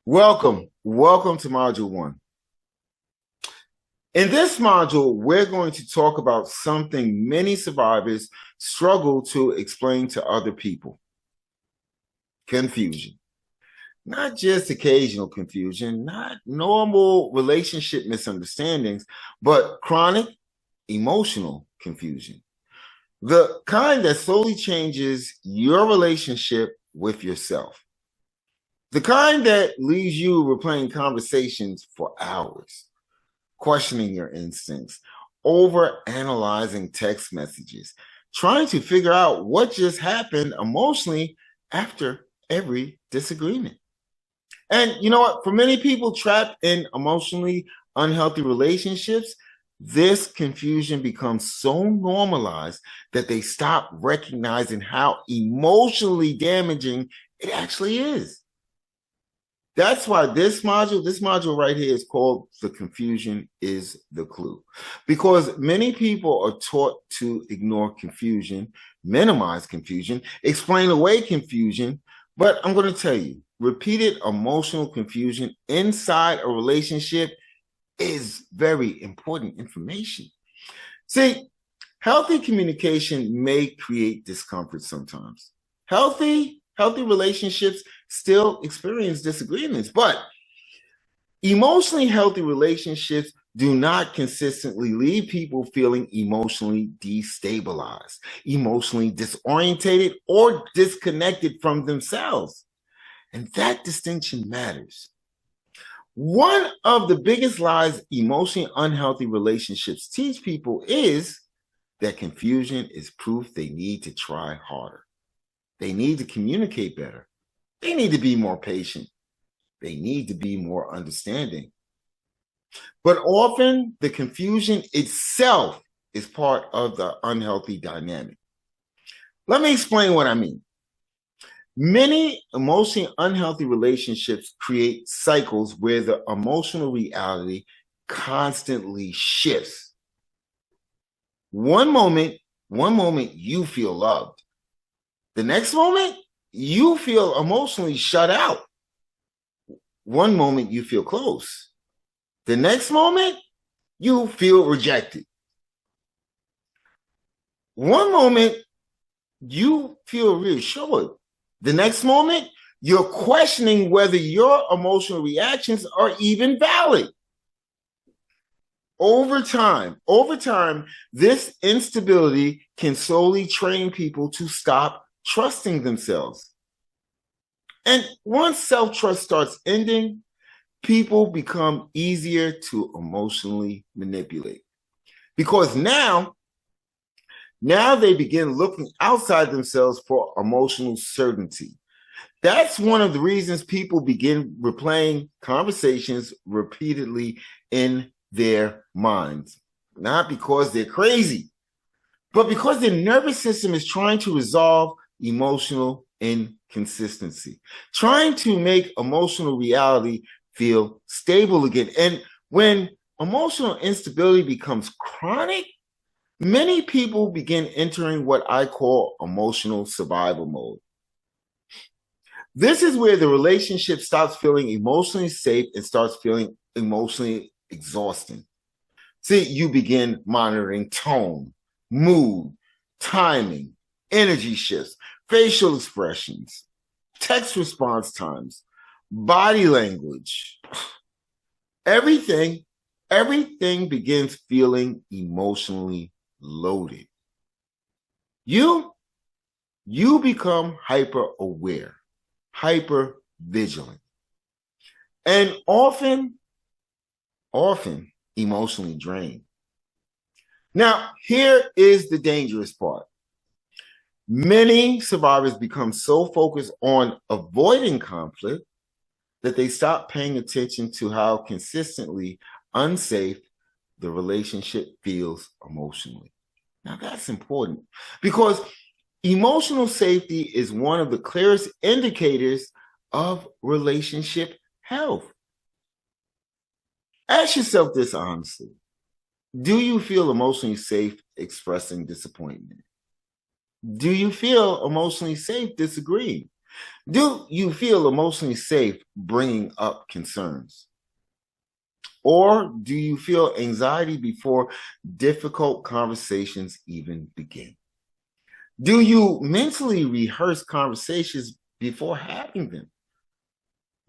Welcome to Module 1. In this module, we're going to talk about something many survivors struggle to explain to other people. Confusion. Not just occasional confusion, not normal relationship misunderstandings, but chronic emotional confusion. The kind that slowly changes your relationship with yourself. The kind that leaves you replaying conversations for hours, questioning your instincts, over analyzing text messages, trying to figure out what just happened emotionally after every disagreement. And you know what? For many people trapped in emotionally unhealthy relationships, this confusion becomes so normalized that they stop recognizing how emotionally damaging it actually is. That's why this module right here is called The Confusion is the Clue. Because many people are taught to ignore confusion, minimize confusion, explain away confusion. But I'm going to tell you, repeated emotional confusion inside a relationship is very important information. See, healthy communication may create discomfort sometimes. Healthy relationships still experience disagreements, but emotionally healthy relationships do not consistently leave people feeling emotionally destabilized, emotionally disorientated, or disconnected from themselves. And that distinction matters. One of the biggest lies emotionally unhealthy relationships teach people is that confusion is proof they need to try harder. They need to communicate better. They need to be more patient. They need to be more understanding. But often the confusion itself is part of the unhealthy dynamic. Let me explain what I mean. Many emotionally unhealthy relationships create cycles where the emotional reality constantly shifts. One moment you feel loved. The next moment, you feel emotionally shut out. One moment you feel close. The next moment, you feel rejected. One moment, you feel reassured. The next moment, you're questioning whether your emotional reactions are even valid. Over time, this instability can slowly train people to stop trusting themselves. And once self-trust starts ending, people become easier to emotionally manipulate. Because now they begin looking outside themselves for emotional certainty. That's one of the reasons people begin replaying conversations repeatedly in their minds. Not because they're crazy, but because their nervous system is trying to resolve emotional inconsistency, trying to make emotional reality feel stable again. And when emotional instability becomes chronic, many people begin entering what I call emotional survival mode. This is where the relationship stops feeling emotionally safe and starts feeling emotionally exhausting. See, you begin monitoring tone, mood, timing, energy shifts, facial expressions, text response times, body language. Everything begins feeling emotionally loaded. You become hyper aware, hyper vigilant, and often emotionally drained. Now, here is the dangerous part. Many survivors become so focused on avoiding conflict that they stop paying attention to how consistently unsafe the relationship feels emotionally. Now, that's important because emotional safety is one of the clearest indicators of relationship health. Ask yourself this honestly. Do you feel emotionally safe expressing disappointment? Do you feel emotionally safe disagreeing? Do you feel emotionally safe bringing up concerns? Or do you feel anxiety before difficult conversations even begin? Do you mentally rehearse conversations before having them?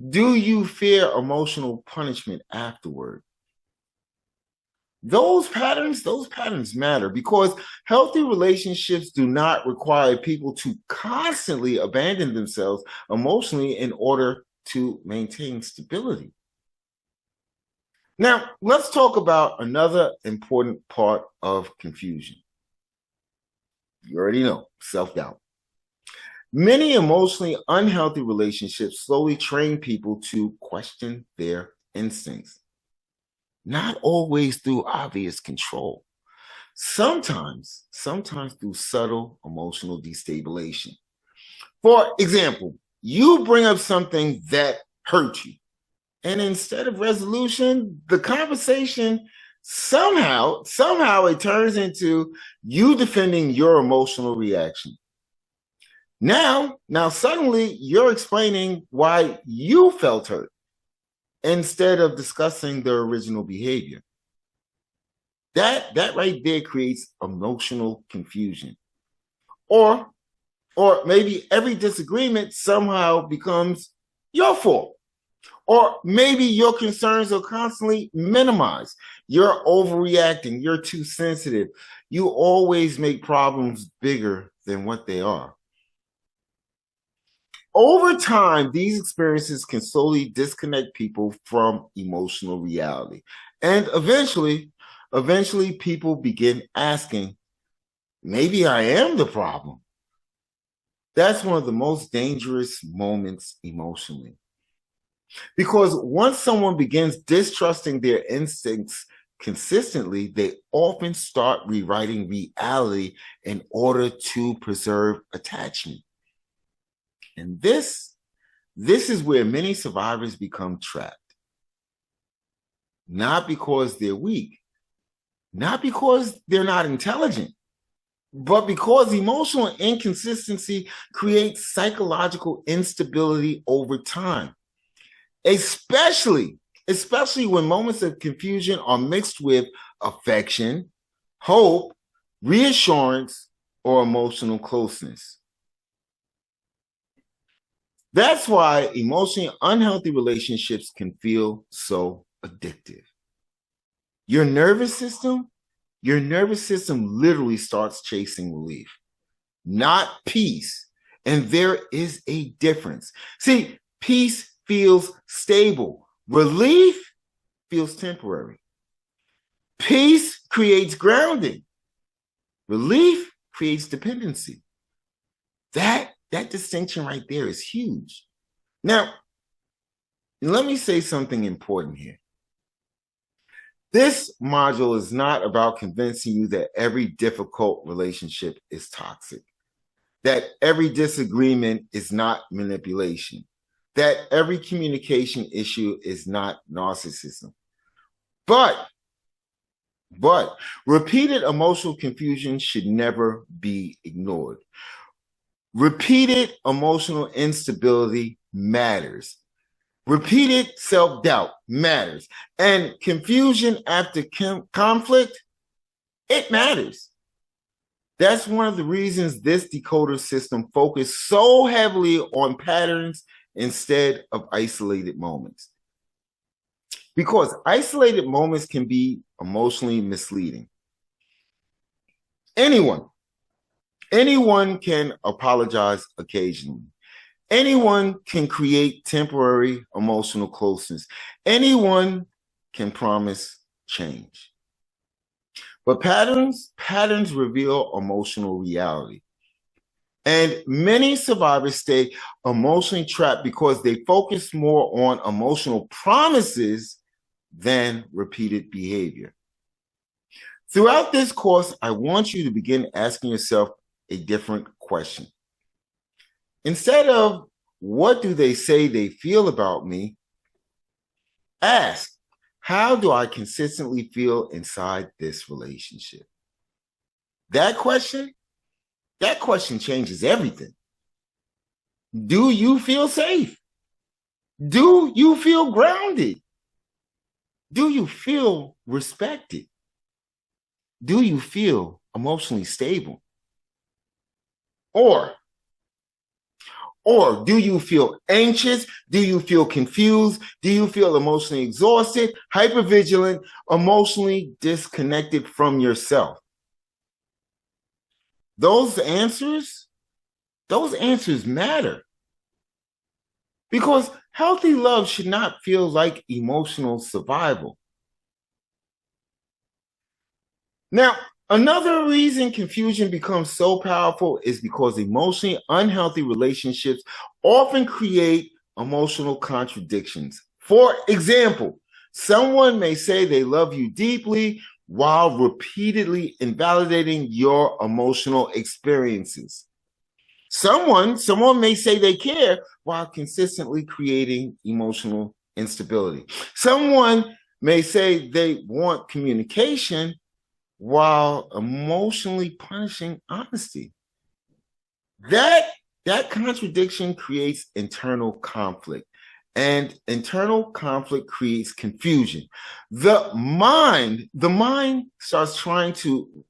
Do you fear emotional punishment afterward? Those patterns matter because healthy relationships do not require people to constantly abandon themselves emotionally in order to maintain stability. Now, let's talk about another important part of confusion. You already know, self-doubt. Many emotionally unhealthy relationships slowly train people to question their instincts, not always through obvious control. Sometimes through subtle emotional destabilization. For example, you bring up something that hurt you, and instead of resolution, the conversation somehow it turns into you defending your emotional reaction. Now suddenly you're explaining why you felt hurt instead of discussing the original behavior. That right there creates emotional confusion. Or or maybe every disagreement somehow becomes your fault. Or maybe your concerns are constantly minimized. You're overreacting. You're too sensitive. You always make problems bigger than what they are. Over time, these experiences can slowly disconnect people from emotional reality. And eventually people begin asking, maybe I am the problem. That's one of the most dangerous moments emotionally. Because once someone begins distrusting their instincts consistently, they often start rewriting reality in order to preserve attachment. And this is where many survivors become trapped. Not because they're weak, not because they're not intelligent, but because emotional inconsistency creates psychological instability over time. Especially when moments of confusion are mixed with affection, hope, reassurance, or emotional closeness. That's why emotionally unhealthy relationships can feel so addictive. Your nervous system, your nervous system literally starts chasing relief, not peace. And there is a difference. See, peace feels stable. Relief feels temporary. Peace creates grounding. Relief creates dependency. That distinction right there is huge. Now, let me say something important here. This module is not about convincing you that every difficult relationship is toxic, that every disagreement is not manipulation, that every communication issue is not narcissism. But repeated emotional confusion should never be ignored. Repeated emotional instability matters. Repeated self-doubt matters. And confusion after conflict, it matters. That's one of the reasons this decoder system focused so heavily on patterns instead of isolated moments. Because isolated moments can be emotionally misleading. Anyone can apologize occasionally. Anyone can create temporary emotional closeness. Anyone can promise change. But patterns reveal emotional reality. And many survivors stay emotionally trapped because they focus more on emotional promises than repeated behavior. Throughout this course, I want you to begin asking yourself a different question. Instead of what do they say they feel about me, ask, how do I consistently feel inside this relationship? That question changes everything. Do you feel safe? Do you feel grounded? Do you feel respected? Do you feel emotionally stable? Or do you feel anxious? Do you feel confused? Do you feel emotionally exhausted, hypervigilant, emotionally disconnected from yourself? Those answers matter, because healthy love should not feel like emotional survival. Now, another reason confusion becomes so powerful is because emotionally unhealthy relationships often create emotional contradictions. For example, someone may say they love you deeply while repeatedly invalidating your emotional experiences. Someone may say they care while consistently creating emotional instability. Someone may say they want communication while emotionally punishing honesty. That contradiction creates internal conflict, and internal conflict creates confusion. The mind starts trying to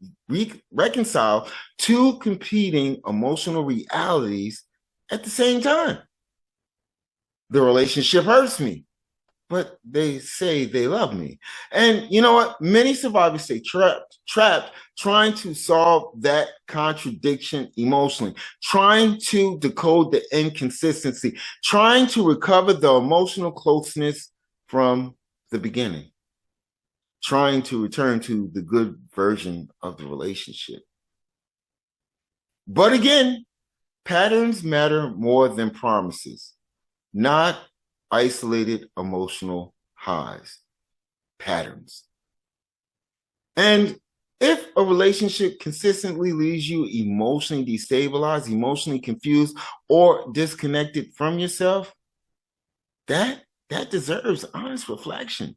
reconcile two competing emotional realities at the same time. The relationship hurts me, but they say they love me. And you know what? Many survivors stay trapped trying to solve that contradiction emotionally, trying to decode the inconsistency, trying to recover the emotional closeness from the beginning, trying to return to the good version of the relationship. But again, patterns matter more than promises, not isolated emotional highs. Patterns. And if a relationship consistently leaves you emotionally destabilized, emotionally confused, or disconnected from yourself, that deserves honest reflection.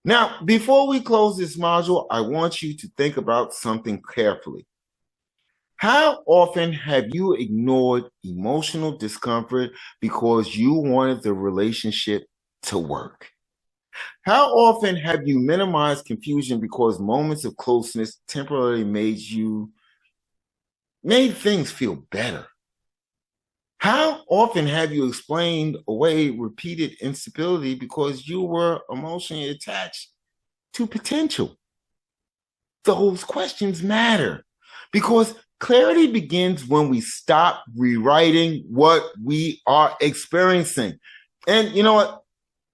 Now, before we close this module, I want you to think about something carefully. How often have you ignored emotional discomfort because you wanted the relationship to work? How often have you minimized confusion because moments of closeness temporarily made things feel better? How often have you explained away repeated instability because you were emotionally attached to potential? Those questions matter, because clarity begins when we stop rewriting what we are experiencing. And you know what?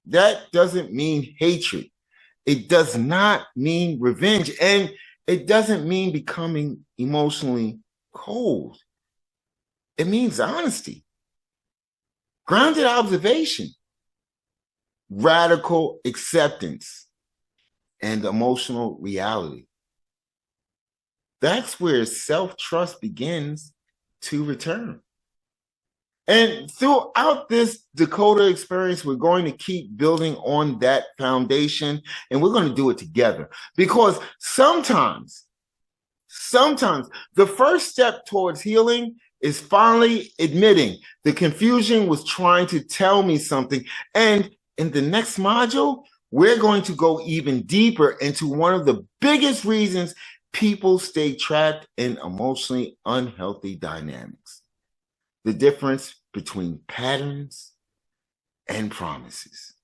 That doesn't mean hatred. It does not mean revenge, and it doesn't mean becoming emotionally cold. It means honesty, grounded observation, radical acceptance, and emotional reality. That's where self-trust begins to return. And throughout this Dakota experience, we're going to keep building on that foundation, and we're going to do it together, because sometimes the first step towards healing is finally admitting the confusion was trying to tell me something. And in the next module, we're going to go even deeper into one of the biggest reasons people stay trapped in emotionally unhealthy dynamics: the difference between patterns and promises.